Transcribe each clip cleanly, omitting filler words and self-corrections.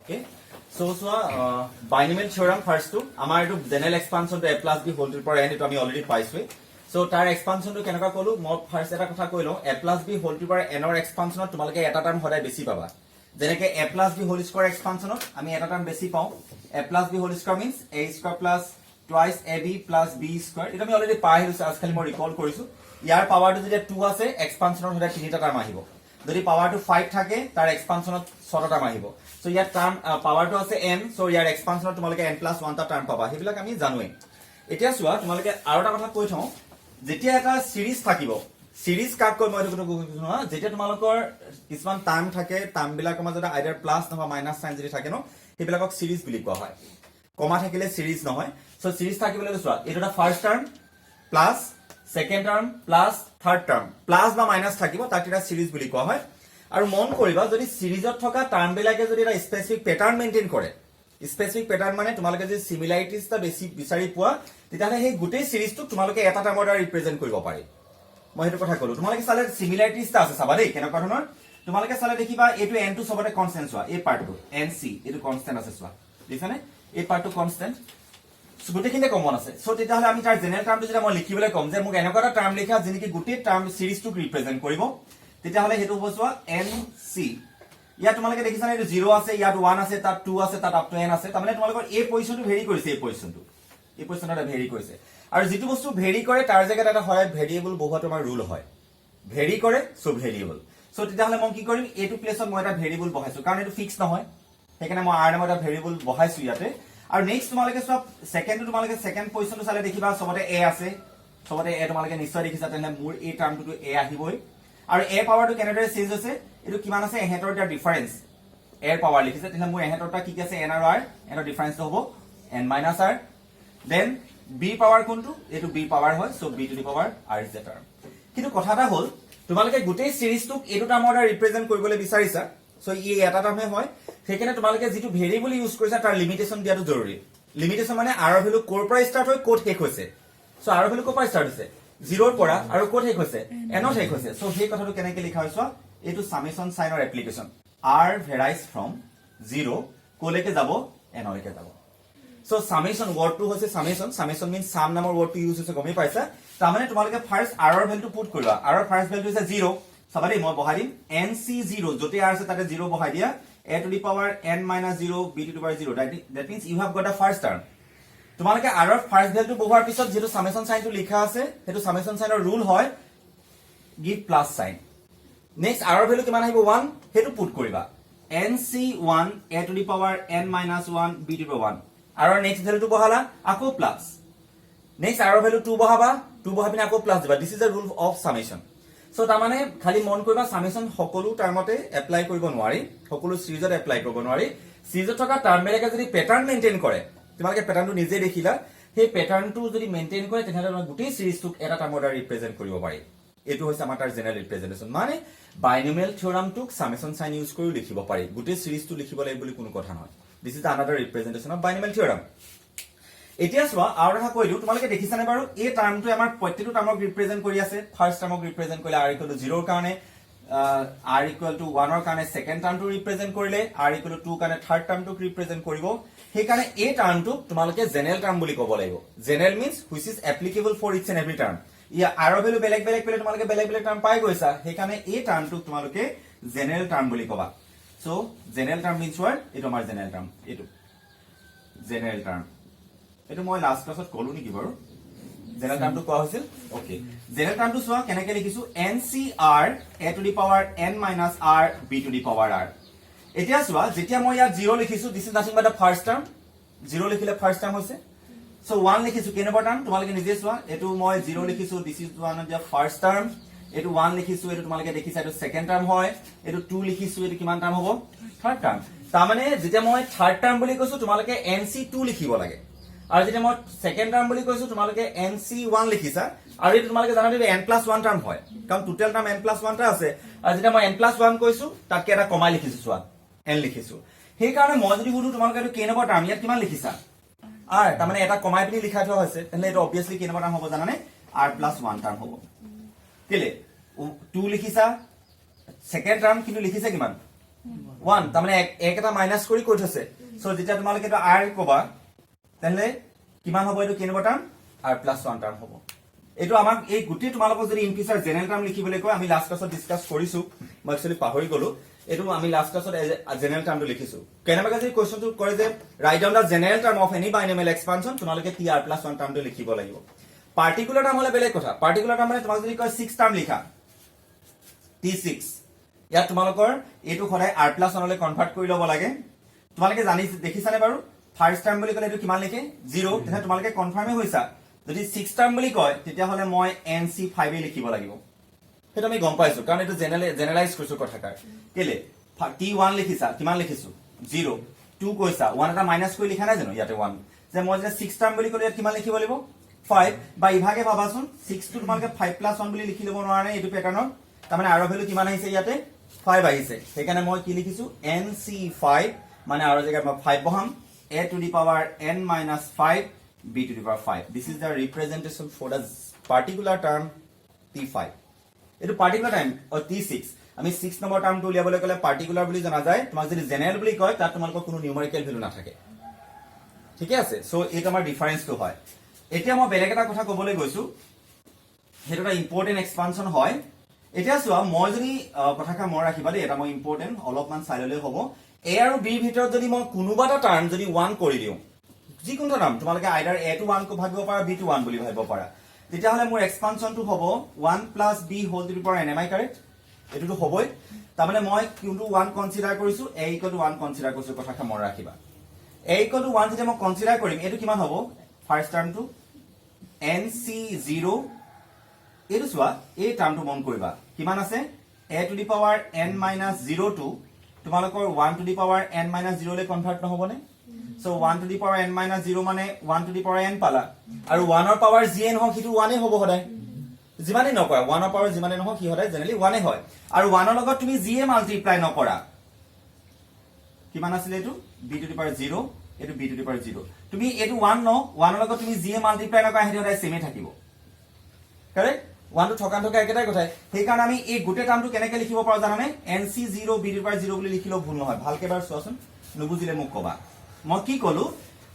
Okay. So binomial theorem first to amar etu general expansion to a plus b whole to the power n etu ami already paiswe. So tar expansion to kenaka kolu mo first eta kotha koilo a plus b whole to the power n or expansion tomaloke eta term hoday besi paba. Jeneke a plus b whole square expansion ami eta term besi pau. A plus b whole square means a square plus twice ab plus b square. Etu ami already pai hoise as khali mo recall korisu. Yar power to jeta 2 ase expansion hoday 3 ta term ahibo. Jodi power to 5 thake tar expansion 6 ta term ahibo. So year term power টো আছে n so ইয়াৰ expansion তোমালকে n + 1 টা term পাবা হেবিলাক আমি জানোৱে এতিয়া চোৱা তোমালকে আৰু এটা কথা কৈ থওঁ যেতিয়া এটা সিৰিজ থাকিব সিৰিজ কাক কৈ মই এইটো কৈছো না যেতিয়া তোমালকৰ কিছুমান টাৰ্ম থাকে টাৰ্ম বিলাকৰ মাজত আইদাৰ প্লাস নহবা মাইনাস সাইন যদি থাকে ন হেবিলাকক সিৰিজ বুলি কোৱা হয় কমা থাকিলে সিৰিজ নহয় সো সিৰিজ থাকিবলৈ চোৱা এটা first term plus second term plus third term plus বা মাইনাস থাকিব তাক এটা সিৰিজ বুলি কোৱা হয় আৰু মন কৰিবা যদি সিৰিজত থকা টাৰ্ম বিলাকে যদি এটা স্পেসিফিক প্যাটাৰ্ন মেইনটেইন কৰে স্পেসিফিক প্যাটাৰ্ন মানে তোমালোকে যে সিমিলাৰিটিজটা বেছি বিচাৰি পোৱা তেতিয়াহলে সেই গোটেই সিৰিজটো তোমালোকে এটা টাৰ্মৰ দ্বাৰা ৰিপ্ৰেজেন্ট কৰিব পাৰি মই হেতু কথা কলো তোমালোকে চালে সিমিলাৰিটিজটা আছে চাবা দেই কেনেকুৱা ধৰণৰ তোমালোকে চালে দেখিবা এটো n টো সবতে কনস্ট্যান্ট হোৱা এই পাৰ্টটো nc এটো কনস্ট্যান্ট আছে চোৱা দেখানে এই পাৰ্টটো কনস্ট্যান্ট গোটেইখিনি কমন আছে সো তেতিয়াহলে আমি তাৰ জেনাৰেল টাৰ্মটো যেটা মই লিখিবলৈ কম যে মোক এনেকুৱা এটা টাৰ্ম লিখা যিনকি গোটেই টাৰ্ম সিৰিজটো ৰিপ্ৰেজেন্ট কৰিব তেতিয়াহলে হেতু বসোৱা nc ইয়া তোমালোকে দেখিছানে এটো 0 আছে ইয়াত 1 আছে তাত 2 আছে তাত আপ টু n আছে তাৰমানে তোমালোকৰ এই পজিশনটো ভেৰি কৰিছে এই পজিশনটো ভেৰি কৰিছে আৰু যেটো বস্তু ভেৰি কৰে তাৰ জায়গাত এটা হয় ভেৰিয়েবল বহুতো আমাৰ ৰুল হয় ভেৰি কৰে সো ভেৰিয়েবল সো তেতিয়াহলে মই কি কৰিম এটো প্লেছত মই এটা ভেৰিয়েবল বহাইছো কাৰণ এটো ফিক্স নহয় সেইকাৰণে মই r নামৰ এটা ভেৰিয়েবল বহাইছো ইয়াতে আৰু নেক্সট তোমালোকে সব সেকেন্ডটো তোমালোকে সেকেন্ড পজিশনটো চালে দেখিবা সবতে a আছে সবতে a তোমালোকে নিশ্চয় দেখিছা তেনে মোৰ এই টাৰ্মটো a আহিবই আৰু a পাৱাৰ টো কেনেদৰে চেঞ্জ হৈছে এটো কিমান আছে এহেতৰ দা ডিফাৰেন্স a পাৱাৰ লিখিছে তেনে মোৰ এহেতৰটা কি আছে n আৰু r এৰ ডিফাৰেন্স হ'ব n - r then b power কোনটো এটো b পাৱাৰ হয় so b to the power r is the term কিন্তু কথাটা হ'ল তোমালোকে গোটেই সিৰিজটোক এটো টাৰ্মৰ দ্বাৰা ৰিপ্ৰেজেন্ট কৰিবলৈ বিচাৰিছা সো ই এটা টাৰ্মে হয় সেইকাৰণে তোমালোকে যেটো ভেৰিয়েবল ইউজ কৰিছা তাৰ লিমিটেশন দিয়াটো জৰুৰী লিমিটেশন মানে r ভ্যালু কোৰ পৰা ষ্টাৰ্ট হৈ কোড শেষ হৈছে সো r ভ্যালু কোৰ পৰা ষ্টাৰ্ট হৈছে 0 ৰ পৰা আৰু কোড শেষ হৈছে n শেষ হৈছে সো সেই কথাটো কেনেকৈ লিখা হৈছে এটো সামেশন সাইনৰ এপ্লিকেশন r ভেৰাইজ ফ্ৰম 0 কোলৈকে যাব n লৈকে যাব সো সামেশন ওয়াৰ্ডটো হৈছে সামেশন মিন্স সাম নামৰ ওয়াৰ্ডটো ইউজ হৈছে গমে পাইছা তাৰমানে তোমালোকে ফাৰ্স্ট r ৰ ভ্যালুটো পুট কৰিবা r ৰ ফাৰ্স্ট ভ্যালুটো হৈছে 0 সবাৰে মই বহাই দিম nc0 যতে r আছে তাতে 0 বহাই দিয়া a to the power n - 0 b to the power 0 that means you have got a first term তোমালোকে r ৰ ফাৰ্স্ট ভ্যালুটো বহাৰ পিছত যেটো সামেশন সাইনটো লিখা আছে হেতু সামেশন সাইনৰ ৰুল হয় give plus sign next r ৰ ভ্যালু কিমান আহিব 1 হেতু পুট কৰিবা nc1 a to the power n - 1 b to the power 1 r ৰ নেক্সট ভ্যালুটো বহালা আকৌ প্লাস নেক্সট r ৰ ভ্যালু 2 বহাবা 2 বহাবিনে আকৌ প্লাস দিবা this is the rule of summation so তাৰমানে খালি মন কৰিবা সামেশন সকলো টাৰ্মতে এপ্লাই কৰিব নোৱাৰি সকলো সিৰিজত এপ্লাই কৰিব নোৱাৰি সিৰিজত থকা টাৰ্মবিলাকে যদি প্যাটাৰ্ন মেইনটেইন কৰে তোমালোকে প্যাটাৰ্নটো নিজে দেখিলা সেই প্যাটাৰ্নটো যদি মেইনটেইন কৰে তেতিয়াহলে গোটেই সিৰিজটোক এটা টাৰ্মৰ দ্বাৰা ৰিপ্ৰেজেন্ট কৰিব পাৰি এটো হৈছে আমাৰ তাৰ জেনাৰেল ৰিপ্ৰেজেন্টেশন মানে বাইনোমিয়াল থিওৰামটোক সামেশন সাইন ইউজ কৰি লিখিব পাৰি গোটেই সিৰিজটো লিখিব লাগিব বুলি কোনো কথা নহয় this is another representation of binomial theorem এতিয়া চোৱা আৰু এটা কৈ দিও তোমালোকে দেখিছানে বাৰু এই টাৰ্মটো আমাৰ প্ৰত্যেকটো টাৰ্মক ৰিপ্ৰেজেন্ট কৰি আছে ফাৰ্স্ট টাৰ্মক ৰিপ্ৰেজেন্ট কৰিলে r = 0 ৰ কাৰণে r = 1 ৰ কাৰণে সেকেন্ড টাৰ্মটো ৰিপ্ৰেজেন্ট কৰিলে r = 2 কাৰণে থাৰ্ড টাৰ্মটোক ৰিপ্ৰেজেন্ট কৰিব সেই কাৰণে এই টাৰ্মটো তোমালোকে জেনাৰেল টাৰ্ম বুলি ক'ব লাগিব general means which is applicable for each and every term ইয়া r ৰ ভ্যালু বেলেগ বেলেগ পেলে তোমালোকে বেলেগ বেলেগ টাৰ্ম পাই গৈছা সেই কাৰণে এই টাৰ্মটোক তোমালোকে জেনাৰেল টাৰ্ম বুলি ক'বা so general term means what এটো আমাৰ জেনাৰেল টাৰ্ম এটো জেনাৰেল টাৰ্ম এটো মই লাষ্ট ক্লাছত কলো নেকি বাৰু জেনাৰেল টাৰ্মটো কোৱা হৈছিল ওকে জেনাৰেল টাৰ্মটো চোৱা কেনেকৈ লিখিছো ncr a to the power n - r b to the power r এতিয়া চোৱা যেতিয়া মই ইয়াত 0 লিখিছো this is nothing but da first term 0 লিখিলে ফাৰ্স্ট টাৰ্ম হৈছে সো 1 লিখিছো কেনে টাৰ্ম তোমালোকে নিজে চোৱা এটো মই 0 লিখিছো this is one of the first term এটো 1 লিখিছো এটো তোমালোকে দেখিছা এটো সেকেন্ড টাৰ্ম হয় এটো 2 লিখিছো এটো কিমান টাৰ্ম হ'ব থাৰ্ড টাৰ্ম তাৰমানে যেতিয়া মই থাৰ্ড টাৰ্ম বুলি কৈছো তোমালোকে nc2 লিখিব লাগে আৰু যেতিয়া মই সেকেন্ড টাৰ্ম বুলি কৈছো তোমালোকে nc1 লিখিছা আৰু এটো তোমালোকে জানা যে n+1 টাৰ্ম হয় কাৰণ টোটাল টাৰ্ম n+1 টা আছে আৰু যেতিয়া মই n+1 কৈছো তাকে এটা কমাই লিখিছো চোৱা n লিখিছো সেই কাৰণে মই যদি বুলো তোমালোকে এটো কেনে টাৰ্ম ইয়াত কিমান লিখিছা r তাৰমানে এটা কমাই পিনি লিখা থোৱা হৈছে তেনে এটো অবিয়াসলি কেনে টাৰ্ম হ'ব জানানে r+1 টাৰ্ম হ'ব কেলে 2 লিখিছা সেকেন্ড টাৰ্ম কিন্তু লিখিছে কিমান 1 তাৰ মানে এক এটা মাইনাস কৰি কৈ থৈছে সো যেতিয়া তোমালোকে এটা r কবা তেনলে কিমান হ'ব এটো কিনব টাৰ্ম r + 1 টাৰ্ম হ'ব এটো আমাক এই গুটি তোমালোকক যদি ইনফিচাৰ জেনাৰেল টাৰ্ম লিখিবলৈ কয় আমি লাষ্ট ক্লাছত ডিসকাস কৰিছো মই একচুয়ালি পাহৰি গলো এটো আমি লাষ্ট ক্লাছত জেনাৰেল টাৰ্মটো লিখিছো কেনেবাকে যদি কোৱেশ্চনটো কৰে যে write down the general term of any binomial expansion তোমালোকে tr + 1 টাৰ্মটো লিখিব লাগিব পাৰ্টিকুলাৰ টাৰ্ম হলে বেলেগ কথা পাৰ্টিকুলাৰ টাৰ্ম মানে তোমাক যদি কয় 6 টাৰ্ম লিখা t6 ইয়াত তোমালোকৰ এটো খৰাই r + 1 লৈ কনভাৰ্ট কৰি লব লাগে তোমালোকে জানি দেখিছানে বাৰু ফাৰ্স্ট টাৰ্ম বুলি কলে এটো কিমান লিখে 0 তেনে তোমালোকে কনফাৰ্মে হৈছা যদি 6 টাৰ্ম বুলি কয় তেতিয়া হলে মই nc5 এ লিখিব লাগিব হেতু আমি গম পাইছো কাৰণ এটো জেনাৰেলাইজ কৰিছো কথাকাৰ কেলে t1 লিখিছা কিমান লিখিছো 0 2 কৈছা 1 এটা মাইনাস কৰি লিখা নাই জানো ইয়াতে 1 যে মই যে 6 টাৰ্ম বুলি কলে ইয়াত কিমান লিখিব লাগিব 5 বা ইভাগে ভাবাচোন 6 টু তোমালোকে 5 + 1 বুলি লিখি লব নোৱাৰে এটো প্যাটাৰ্ণত তাৰ মানে r ভ্যালু কিমান আহিছে ইয়াতে 5 আহিছে সেইকাৰণে মই কি লিখিছো nc5 মানে r জায়গাত মই 5 বহাম a to the power n minus 5 b to the power 5 this is the representation for the particular term t5 এটো particular term or t6 আমি 6 নম্বৰ টাৰ্মটো উলিয়াবলৈ কলে পাৰ্টিকুলাৰ বুলি জনা যায় তোমাক যদি জেনাৰেল বুলি কয় তাত তোমালোকৰ কোনো নিউমেৰিকেল ভ্যালু নাথাকে ঠিক আছে সো এইটো আমাৰ ডিফাৰেন্সটো হয় এতিয়া মই বেলেগ এটা কথা ক'বলৈ গৈছো হেটো এটা ইম্পৰ্টেন্ট এক্সপানশন হয় এতিয়া চোৱা মই যদি কথাকা মই ৰাখিবা দেই এটা মই ইম্পৰ্টেন্ট অলপমান চাইললে হ'ব a আৰু b ভিতৰত যদি মই কোনোবা এটা টাৰ্ম যদি 1 কৰি দিও যিকোনো টাৰ্ম তোমালোকে আইদাৰ a to 1 কো ভাবিব পাৰা b to 1 বুলি ভাবিব পাৰা তেতিয়া হলে মোৰ এক্সপানশনটো হ'ব 1 + b whole to the power n am I correct এটোটো হ'বই তাৰ মানে মই কোনটো 1 কনসিডাৰ কৰিছো a = 1 কনসিডাৰ কৰিছো কথাকা মই ৰাখিবা a = 1 যেতিয়া মই কনসিডাৰ কৰিম এটো কিমান হ'ব ফাৰ্স্ট টাৰ্মটো nc0 এটো চোৱা এই টাৰ্মটো মন কৰিবা কিমান আছে a to the power n minus 0 to তোমালোকৰ 1 to the power n minus 0 লৈ convert নহবনে so 1 to the power n minus 0 মানে 1 to the power n পালা আৰু 1 ৰ পাৱাৰ gn হক হিটো 1 এ হ'ব সদায় যিমানে নকৰা 1 ৰ পাৱাৰ যিমানে নহক কি সদায় জেনাৰেলি 1 এ হয় আৰু 1 ৰ লগত তুমি ga মাল্টিপ্লাই নকৰা কিমান আছিল এটো b to the power 0 এটো b to the power 0 তুমি এটো 1 ন 1 ৰ লগত তুমি ga মাল্টিপ্লাই নকৰা হেটো সদায় সেমে থাকিব কাৰেক্ট 1 টু থকান থকা একেটাই কথা সেই কাৰণে আমি এই গুটে টাৰ্মটো কেনেকৈ লিখিব পাৰো জানানে nc0 b to the power 0 বুলি লিখিলো ভুল নহয় ভালকে বাৰ চোৱাচোন নুবুজিলে মোক কবা মই কি কলো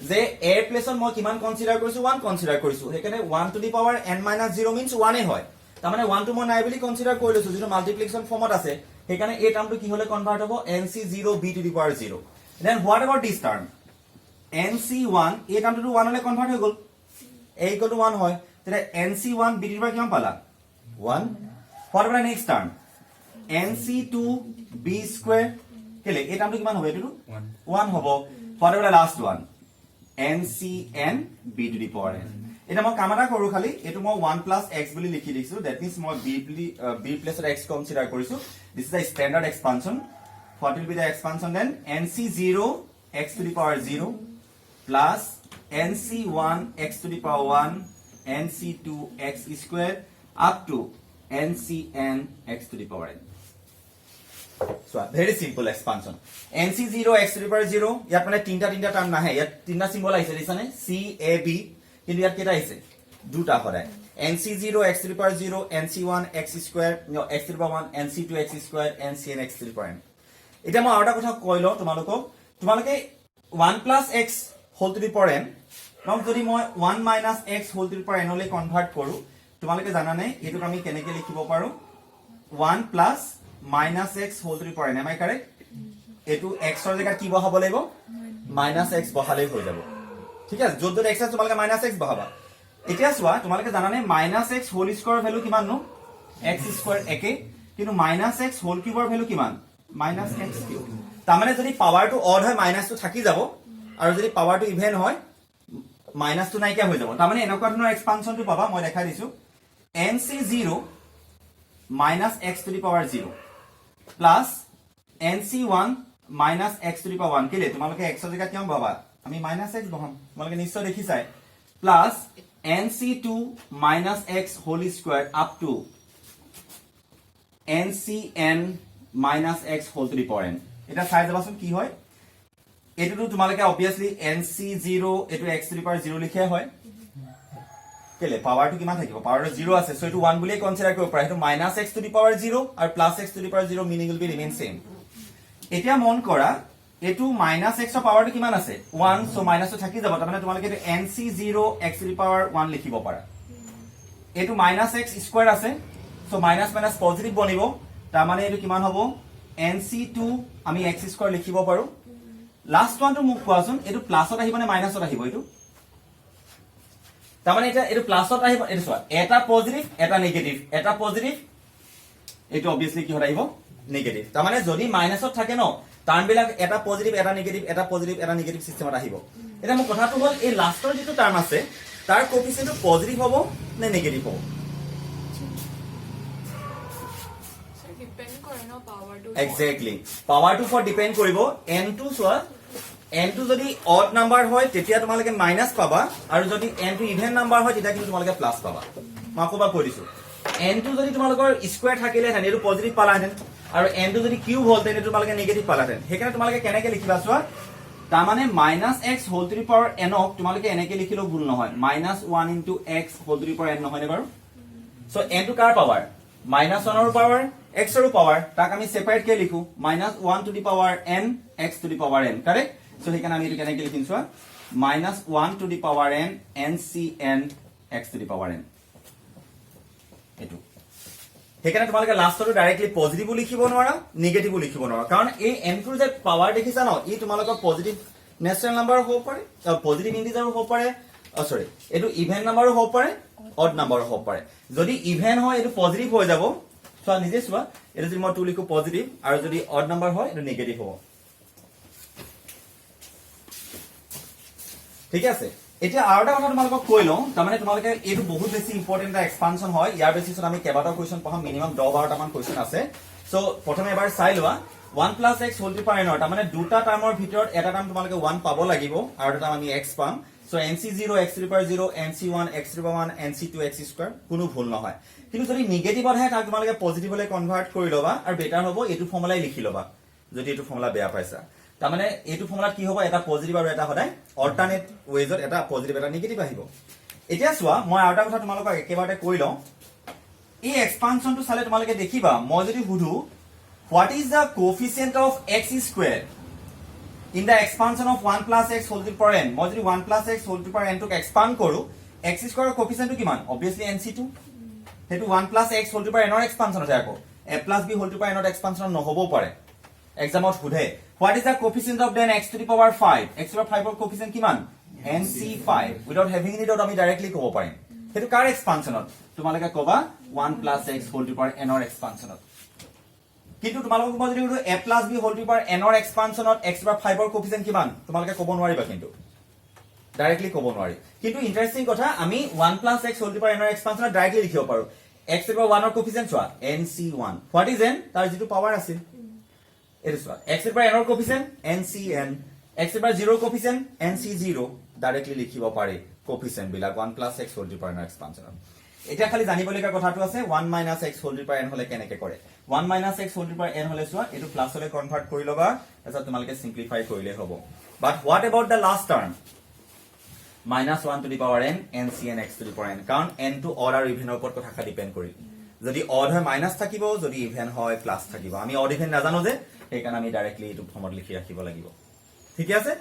যে a প্লেছত মই কিমান কনসিডাৰ কৰিছো 1 কনসিডাৰ কৰিছো সেইকাৰণে 1 to the power n minus 0 means 1 এ হয় তাৰ মানে 1 টো মই নাই বুলি কনসিডাৰ কৰি লৈছো যেটো মাল্টিপ্লিকেশন ফৰ্মত আছে সেইকাৰণে এই টাৰ্মটো কি হলে কনভাৰ্ট হ'ব nc0 b to the power 0 then what about this term nc1 এই টাৰ্মটো 1 লৈ কনভাৰ্ট হৈ গল a = 1 হয় তেনে nc1 b to the power কিমান পালা 1 what about the next term nc2 b square কেলে এই টাৰ্মটো কিমান হবে এটো 1 হ'ব what about the last one ncn b to the power n এটা মই কাম এটা কৰো খালি এটো মই 1 + x বুলি লিখি দিছো that means মই b plus x consider কৰিছো this is the standard expansion what will be the expansion then nc0 x to the power 0 plus nc1 x to the power 1 nc2 x square up to ncn x to the power n so very simple expansion nc0 x to the power 0 ইয়াত মানে তিনটা term নাহে ইয়াত তিনটা symbol আইছে দিছানে c a b কিন্তু ইয়াত কেটা আইছে দুটা হরায় nc0 x to the power 0 nc1 x square no x to the power 1 nc2 x square ncn x to the power n এটা মই আরটা কথা কইলো তোমালোকে 1 + x whole to the power n নম যদি মই 1 - x whole to the power n লৈ কনভার্ট কৰো তোমালোকে জানানে এটো আমি কেনেকৈ লিখিব পাৰো 1 + x whole to the power n am I correct এটো x ৰ জায়গাত কি বহাব লাগিব -x বহালে হৈ যাব ঠিক আছে যত x আছে তোমালোকে -x বহাবা এতিয়া চোৱা তোমালোকে জানানে -x whole square ভ্যালু কিমান নো x² একে কিন্তু -x whole cube ৰ ভ্যালু কিমান -x³ তাৰমানে যদি পাৱাৰটো অড হয় মাইনাসটো থাকি যাব আৰু যদি পাৱাৰটো ইভেন হয় মাইনাসটো নাইকিয়া হৈ যাব তাৰমানে এনেকুৱা ধৰণৰ এক্সপানশনটো পাবা মই দেখাই দিছো nc0 - x to the power 0 plus nc1 - x to the power 1 কেলে তোমালোকে x ৰ জায়গাত কিমান পাবা আমি -x বহাম তোমালোকে নিশ্চয় দেখিছাই plus nc2 - x whole square up to ncn - x whole to the power n এটা চাই যাবাচোন কি হয় এটো তোমালোকে obviously nc0 এটো x to the power 0 লিখে হয় কেলে পাৱাৰটো কিমান থাকিব পাৱাৰটো 0 আছে সো এটো 1 বুলি কনসিডাৰ কৰিব পাৰা এটো -x to the power 0 আৰু +x to the power 0 meaning will be remain same এতিয়া মন কৰা এটো মাইনাস x ৰ পাৱাৰটো কিমান আছে 1 সো মাইনাসটো থাকি যাব তাৰমানে তোমালোকে এটো nc0 x to the power 1 লিখিব পাৰা এটো মাইনাস x স্কয়াৰ আছে সো মাইনাস মাইনাস পজিটিভ বনিব তাৰ মানে এটো কিমান হ'ব nc2 আমি x স্কয়াৰ লিখিব পাৰো লাস্ট ওয়ানটো মোক কোৱাচোন এটো প্লাসত আহিব নে মাইনাসত আহিব এটো তাৰ মানে এটো প্লাসত আহিব এটো চোৱা এটা পজিটিভ এটা নেগেটিভ এটা পজিটিভ এটো obviously কি হৈ আহিব নেগেটিভ তাৰ মানে যদি মাইনাসত থাকে ন টার্ম বিলাক এটা পজিটিভ এটা নেগেটিভ সিস্টেমত আহিব এটা মোক কথাটো হল এই লাস্টৰ যেটো টাৰ্ম আছে তাৰ কোএফিসিয়েন্টটো পজিটিভ হ'ব নে নেগেটিভ হ'ব সো ডিপেন্ড কৰে ন পাৱাৰটো এক্স্যাক্টলি পাৱাৰটো ফৰ ডিপেন্ড কৰিব n2 সোৱা n2 যদি অড নাম্বাৰ হয় তেতিয়া তোমালোকে মাইনাস পাবা আৰু যদি n2 ইভেন নাম্বাৰ হয় তেতিয়া কিন্তু তোমালোকে প্লাস পাবা মই আকবা কৈ দিছো n2 যদি তোমালোকৰ স্কয়াৰ থাকিলে হেন এটো পজিটিভ পালাহেন আৰু n2 যদি কিউব হল তেনে তোমালোকে নেগেটিভ পালাহেন হেকাৰণে তোমালোকে কেনেকে লিখিবা চোৱা তাৰ মানে -x whole to the power n ক তোমালোকে এনেকে লিখিলো ভুল নহয় -1 * x whole to the power n নহয় নে বাৰু সো n2 কাৰ পাৱাৰ -1 ৰ পাৱাৰ x ৰ পাৱাৰ তাক আমি সেপাৰেট কে লিখো -1 to the power n x to the power n correct so হেকাৰণে আমি এটো কেনেকে লিখিম চোৱা -1 to the power n ncn x to the power n এটো হেকাৰণে তোমালোকে লাষ্টটো ডাইৰেক্টলি পজিটিভ লিখিব নোৱাৰা নেগেটিভ লিখিব নোৱাৰা কাৰণ এই n2 যে পাৱাৰ দেখিছা ন ই তোমালোকৰ পজিটিভ নেচেৰেল নাম্বাৰ হ'ব পাৰে পজিটিভ ইন্টিজাৰ হ'ব পাৰে সৰি এটো ইভেন নাম্বাৰো হ'ব পাৰে অড নাম্বাৰো হ'ব পাৰে যদি ইভেন হয় এটো পজিটিভ হৈ যাব সো নিজে চোৱা এটো যদি মই 2 লিখো পজিটিভ আৰু যদি অড নাম্বাৰ হয় এটো নেগেটিভ হ'ব ঠিক আছে এতিয়া আৰু এটা কথা তোমালোকক কৈ লওঁ তাৰমানে তোমালোকে এটো বহুত বেছি ইম্পৰ্টেন্ট এটা এক্সপানশন হয় ইয়াৰ বেচিছত আমি কেবাটা কোৱেশ্চন পঢ়াম মিনিমাম 10-12টা মান কোৱেশ্চন আছে সো প্ৰথমে এবাৰ চাই লোৱা 1 + x whole to power n তাৰমানে দুটা টাৰ্মৰ ভিতৰত এটা টাৰ্ম তোমালোকে 1 পাব লাগিব আৰু এটা টাৰ্ম আমি x পাম so nc0 x to the power 0 nc1 x to the power 1 nc2 x square কোনো ভুল নহয় কিন্তু যদি নেগেটিভ আহে তাক তোমালোকে পজিটিভলে কনভাৰ্ট কৰি লবা আৰু বেটাৰ হ'ব এটো ফৰ্মুলাই লিখি লবা যদি এটো ফৰ্মুলা বেয়া পাইছা তাৰমানে এটো ফৰ্মুলাত কি হ'ব এটা পজিটিভ আৰু এটা সদায় অল্টাৰনেট ওয়েজত এটা পজিটিভ এটা নেগেটিভ আহিব এতিয়া চোৱা মই আৰু এটা কথা তোমালোকক একেবাৰতে কৈ লওঁ এই এক্সপানশনটো চালে তোমালোকে দেখিবা মই যদি সুধু what is the coefficient of x square in the expansion of 1 + x whole to the power n মই যদি 1 + x whole to the power n টোক এক্সপান্ড কৰো x স্কয়াৰৰ কোএফিসিয়েন্টটো কিমান obviously nc2 হেতু 1 + x whole to the power n ৰ expansion আছে আকৌ a + b whole to the power n ৰ এক্সপানশন নহবও পাৰে এক্সামত সুধে what is the coefficient of then x to the power 5 x to the power 5 ৰ coefficient কিমান nc5 without having any doubt আমি directly ক'ব পাৰিম হেতু কাৰ এক্সপানশনত তোমালোকে কবা 1 + x whole to the power n ৰ এক্সপানশনত কিন্তু তোমালোকক মই যদি a + b whole to the power n ৰ এক্সপানশনত x to the power 5 ৰ কোএফিসিয়েন্ট কিমান তোমালোকে ক'ব নোৱাৰিবা কিন্তু ডাইৰেক্টলি ক'ব নোৱাৰি কিন্তু ইন্টাৰেষ্টিং কথা আমি 1 + x whole to the power n ৰ এক্সপানশনত ডাইৰেক্টলি লিখিব পাৰো x to the power 1 ৰ কোএফিসিয়েন্ট চোৱা nc1 what is n তাৰ যেটো পাৱাৰ আছে এটো চোৱা x to the power n ৰ coefficient ncn x to the power 0 ৰ কোএফিসিয়েন্ট nc0 ডাইৰেক্টলি লিখিব পাৰি কোএফিসিয়েন্ট বিলাক 1 + x whole to the power n ৰ এক্সপানশনত এটা খালি জানিবলগা কথাটো আছে 1 - x whole to the power n হলে কেনেকে কৰে 1 - x whole to the power n হলে চোৱা এটো প্লাসলে কনভাৰ্ট কৰি লবা তাৰপিছত তোমালোকে সিম্পলিফাই কৰিলে হ'ব but what about the last term -1 to the power n ncn x to the power n কাৰণ n টো অড আৰু ইভেনৰ ওপৰত কথা ডিপেন্ড কৰি যদি অড হয় মাইনাস থাকিব যদি ইভেন হয় প্লাস থাকিব আমি অড ইভেন নাজানো যে সেই কাৰণে আমি ডাইৰেক্টলি এটো ফৰ্মত লিখি ৰাখিব লাগিব ঠিক আছে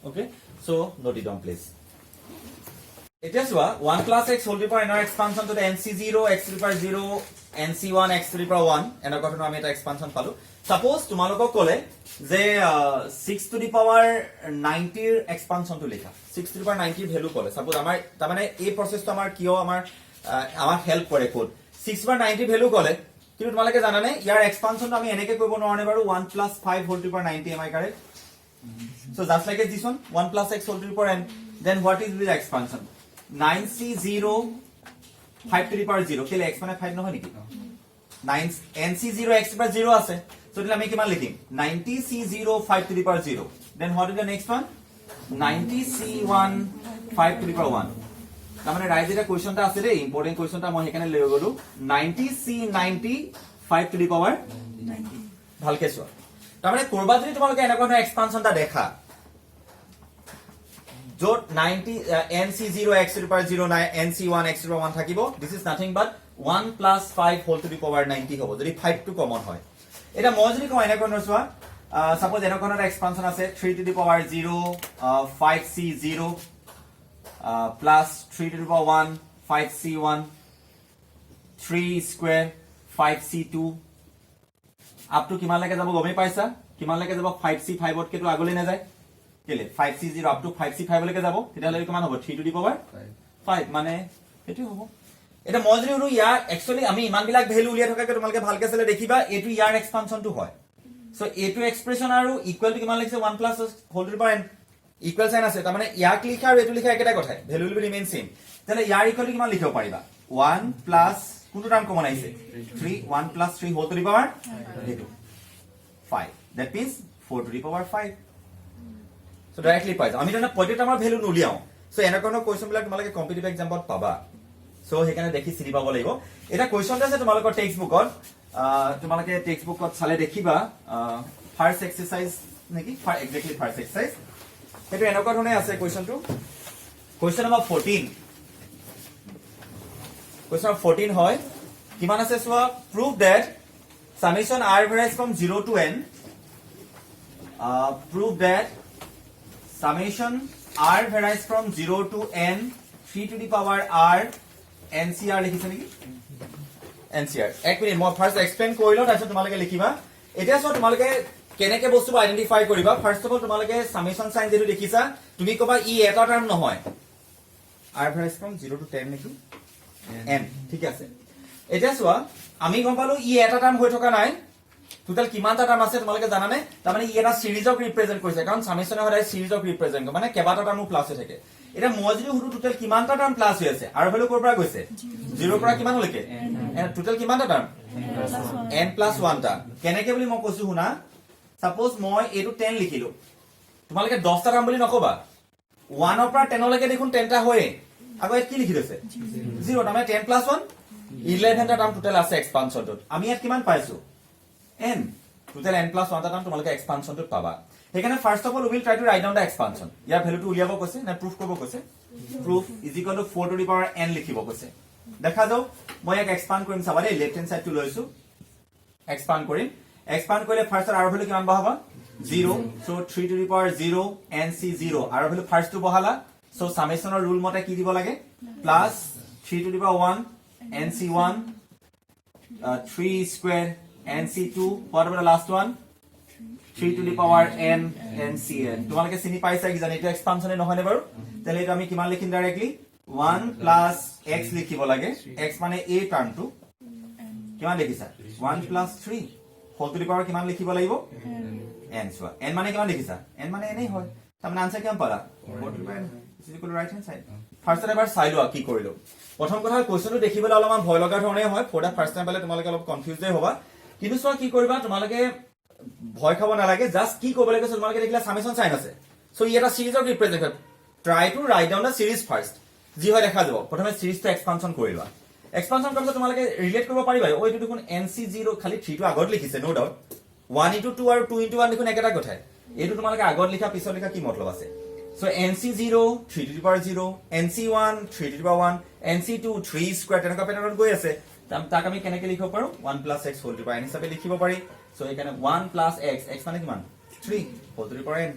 okay so note it down please এতিয়া চোৱা 1 + x whole to the power n ৰ expansion to nc0 x to the power 0 nc1 x to the power 1 এনে কথাটো আমি এটা এক্সপানশন পালো সাপোজ তোমালোকক ক'লে যে 6 to the power 90 ৰ এক্সপানশনটো লিখা 6 to the power 90 ৰ ভ্যালু ক'লে সাপোজ আমাৰ তাৰমানে এই প্ৰসেসটো আমাৰ কিয় আমাৰ হেল্প কৰে code 6 to the power 90 value ক'লে কিন্তু তোমালোকে জানানে ইয়াৰ এক্সপানশনটো আমি এনেকে কৰিব নোৱাৰে বাৰু 1 + 5 whole to the power 90 am I correct so just like this one 1 + x whole to the power n then what is the expansion 9c0 5 to the power 0 কেলে x মানে 5 নহয় নেকি 9 nc0 x to the power 0 আছে so দিলে আমি কিমান লিখিম 90c0 5 to the power 0 then what is the next one 90c1 5 to the power 1 তাৰমানে ৰাইজ এটা কোৱেশ্চনটা আছে ৰে ইম্পৰ্টেন্ট কোৱেশ্চনটা মই হেকানে লৈ গলো 90c90 5 to the power 90 ভালকে চোৱা তাৰমানে কৰবা যদি তোমালোকে এনেকুৱা এক্সপানশনটা দেখা যত 90 nc0 x to the power 0 nc1 x to the power 1 থাকিব this is nothing but 1 + 5 whole to the power 90 হ'ব যদি 5 টো কমন হয় এটা মই যদি কওঁ এনেকৈ চোৱা সাপোজ এনেকুৱা এটা এক্সপানশন আছে 3 to the power 0 5c0 plus 3 to the power 1 5c1 3 square 5c2 up to কিমান লৈকে যাব গমে পাইছা কিমান লৈকে যাব 5c5 ত কেটো আগলৈ না যায় কেলে 5c0 up to 5c5 লৈকে যাব তেতিয়ালে কিমান হ'ব 3 to the power 5 মানে এটো হ'ব এটা মই যদি হলো ইয়াৰ একচুয়ালি আমি ইমান বিলাক ভ্যালু উলিয়া থকাকে তোমালকে ভালকে চালে দেখিবা এটো ইয়াৰ এক্সপানশনটো হয় সো এটো এক্সপ্ৰেশন আৰু ইকুয়াল টু কিমান লিখছে 1 plus whole to the power n equal sign আছে তাৰ মানে ইয়াক লিখা আৰু এটো লিখা একেটা কথাই value will be remain same তাহলে ইয়াৰ ইকুয়াল টু কিমান লিখিব পাৰিবা 1 প্লাস কোনটো টার্ম কমন আইছে 3 1 প্লাস 3 হোল টু দি পাওয়ার এটো 5 that means 4 to the power 5 so directly পাই আমি জানা পইণ্ট আমাৰ ভ্যালু নুলিয়াও সো এনে কোন কোৱেশ্চন বিলাক তোমালকে কম্পিটিটিভ এক্সামত পাবা সো হেকানে দেখি চিনি পাব লাগিব এটা কোৱেশ্চন আছে তোমালোকৰ টেক্সট বুকত তোমালকে টেক্সট বুকত চালে দেখিবা ফাৰ্স্ট এক্সাৰসাইজ নেকি এক্স্যাক্টলি ফাৰ্স্ট এক্সাৰসাইজ এটো এনেকুৱা ধৰণে আছে কোৱেশ্চনটো কোৱেশ্চন নম্বৰ 14 কোৱেশ্চন 14 হয় কিমান আছে সোৱা prove that summation r varies from 0 to n prove that summation r varies from 0 to n 3 to the power r ncr লিখিছে নেকি ncr এক মিনিট মই ফার্স্ট এক্সপ্লেইন কৰিলো তাৰপিছত তোমালকে লিখিবা এতিয়া সব তোমালকে কেনেকে বস্তু আইডেন্টিফাই কৰিবা ফার্স্ট অফ অল তোমালকে সামেশন সাইন যেটো দেখিছা তুমি কবা ই এটা টার্ম নহয় r varies from 0 to 10 নেকি n ঠিক আছে এতিয়া সোৱা আমি গম পালো ই এটা টার্ম হৈ থকা নাই টোটাল কিমানটা টার্ম আছে তোমালকে জানা নাই তাৰ মানে ই এটা সিৰিজ অফ ৰিপ্ৰেজেন্ট কৰিছে কাৰণ সামেশনে হয় সিৰিজ অফ ৰিপ্ৰেজেন্ট মানে কেবাটা টাৰ্ম প্লাস হৈ থাকে এটা মই যদি হুৰু টোটাল কিমানটা টাৰ্ম প্লাস হৈ আছে আৰু ভ্যালু কৰ পৰা গৈছে 0 পৰা কিমান লৈকে টোটাল কিমানটা টার্ম n plus 1 টা কেনেকে বুলি মই কৈছো শুনা সাপোজ মই এটো 10 লিখিলো তোমালকে 10 টা টার্ম বুলি নকবা 1 ৰ পৰা 10 লৈকে দেখোন 10 টা হয় আগত কি লিখি দিছে 0 মানে 10 plus 1 11 টা টার্ম টোটাল আছে এক্সপানশনটোত আমি ইয়াত কিমান পাইছো n টোটাল n plus 1 টা টার্ম তোমালকে এক্সপানশনটোত পাবা হেকানে first of all will try to write down the expansion ইয়াৰ ভ্যালুটো উলিয়াব কৈছে না প্ৰুফ কৰিব কৈছে proof is equal to 4 to the power n লিখিব কৈছে দেখা যাও মই এক এক্সপান্ড কৰিম চাবা দে লেফট হ্যান্ড সাইড টু লৈছো এক্সপান্ড কৰিম এক্সপান্ড কৰিলে ফার্স্ট আর ভ্যালু কিমান বহাবা 0 so 3 to the power 0 nc 0 r value first টু বহালা সো সামেশনৰ রুল মতে কি দিব লাগে plus 3 to the power 1 nc 1 3 square nc 2 what about the last one 3 to the power n ncn তোমালকে চিনি পাইছা কি জানি এটা এক্সপানশনে নহয়নে বাৰু তাহলে এটা আমি কিমান লিখিম ডাইৰেক্টলি 1 plus x লিখিব লাগে x মানে a টার্মটো কিমান লিখিছা 1 plus 3 হোল টু দি পাওয়ার কিমান লিখিব লাগিব n সোৱা n মানে কিমান লিখিছা n মানে এনেই হয় তাৰমানে আনসাৰ কিমান পালা 4 to the power n is equal to right hand side first এবাৰ চাই লোৱা কি কৰিলো প্ৰথম কথা কোৱেশ্চনটো দেখিবলৈ অলপমান ভয় লগা ধৰণে হয় ফৰ দা ফাৰ্স্ট টাইম পালে তোমালকে অলপ কনফিউজড হ'বা কিন্তু সোৱা কি কৰিবা তোমালকে ভয় খাব নালাগে জাস্ট কি ক'ব লাগে তোমালকে দেখিলা সামেশন সাইন আছে সো ই এটা series of represent try to write down the series first যি হয় দেখা যাব প্ৰথমে সিৰিজটো এক্সপানশন কৰি লোৱা এক্সপানশন কৰাৰ পিছত তোমালকে ৰিলেট কৰিব পাৰিবা ও এটো দেখোন nc0 খালি 3 টো আগত লিখিছে নো ডাউট 1 into 2 আৰু 2 into 1 দেখোন একেটা কথাই এটো তোমালকে আগত লিখা পিছত লিখা কি মতলব আছে so nc0 3 to the power 0 nc1 3 to the power 1 nc2 3 square তেনেকা পেটাৰ্ণত গৈ আছে তাক আমি কেনেকে লিখিব পাৰো 1 plus x whole to the power n হিচাপে লিখিব পাৰি সো এখানে 1 plus x x মানে কিমান 3 whole to the power n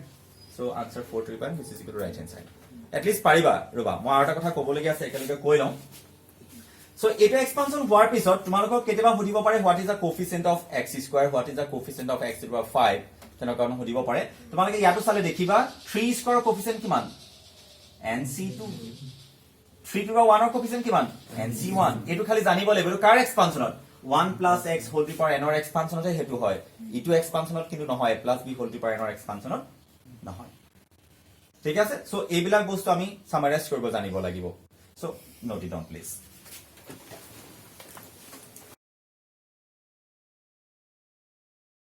so answer 4 to the power n which is equal to right hand side at least পাৰিবা ৰবা মই আৰু এটা কথা ক'বলগীয়া আছে একেলগে কৈ লওঁ সো এটা এক্সপানশন হোৱাৰ পিছত তোমালোকক কেতিয়াবা সুধিব পাৰে what is the coefficient of x square what is the coefficient of x to the power 5 তেনেকুৱা সুধিব পাৰে তোমালোকে ইয়াতো চালে দেখিবা 3 স্কয়াৰ কোফিচিয়েন্ট কিমান nc2 3 to the power 1 ৰ কোফিচিয়েন্ট কিমান nc1 এটো খালি জানিব লাগিব কাৰ এক্সপানশনত 1 plus x whole to the power n ৰ এক্সপানশনতে হেতু হয় ইটো এক্সপানশনত কিন্তু নহয় plus b whole to the power n ৰ এক্সপানশনত নহয় ঠিক আছে সো এইবিলাক বস্তু আমি সামাৰাইজ কৰিব জানিব লাগিব so note it down please